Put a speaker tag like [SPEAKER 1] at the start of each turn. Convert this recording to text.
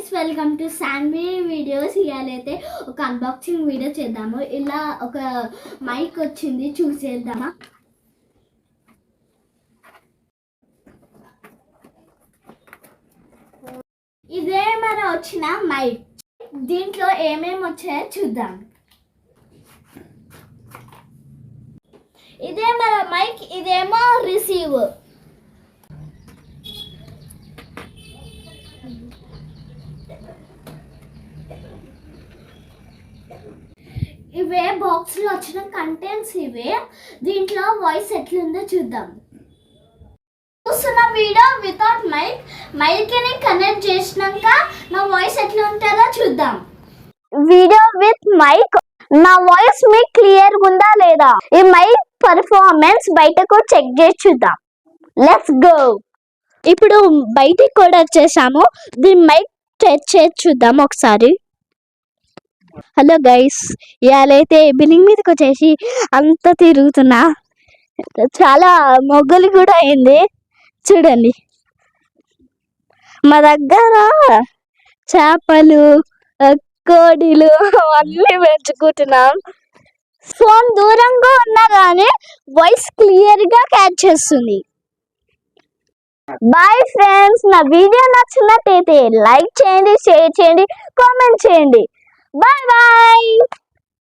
[SPEAKER 1] Guys, welcome to Shanvi videos. ఇవాళైతే ఒక unboxing video చేద్దాము. ఇలా ఒక మైక్ వచ్చింది, చూసేద్దామా. ఇదే మన వచ్చిన మైక్. దీంట్లో ఏమేమి వచ్చాయో చూద్దాం. ఇదే మన మైక్, ఇదేమో రిసీవ్. ఇవే బాక్స్ లో వచ్చిన కంటెంట్స్ ఇవే. దీంట్లో వాయిస్ ఎట్లుందో చూద్దాం. చూస్తున్న వీడియో వితౌట్ మైక్ ని కనెక్ట్ చేసినాక నా వాయిస్ ఎట్లా ఉంటుందో చూద్దాం. వీడియో విత్ మైక్, నా వాయిస్ మీకు క్లియర్ ఉందా లేదా, ఈ మైక్ పర్ఫార్మెన్స్ బయటకు చెక్ చేసి చూద్దాం. Let's go. ఇప్పుడు బయటికి కూడా వచ్చేసాము. దీని మైక్ చెక్ చేసి చూద్దాం ఒకసారి. హలో గైస్, ఇవాళైతే బిల్డింగ్ మీదకి వచ్చేసి అంతా తిరుగుతున్నా. చాలా మొగ్గలు కూడా అయింది చూడండి. మా దగ్గర చేపలు, కోడిలు అన్నీ పెంచుకుంటున్నాం. ఫోన్ దూరంగా ఉన్నా కానీ వాయిస్ క్లియర్గా క్యాచ్ చేస్తుంది. బాయ్ ఫ్రెండ్స్, నా వీడియో నచ్చినట్టయితే లైక్ చేయండి, షేర్ చేయండి, కామెంట్ చేయండి. Bye bye.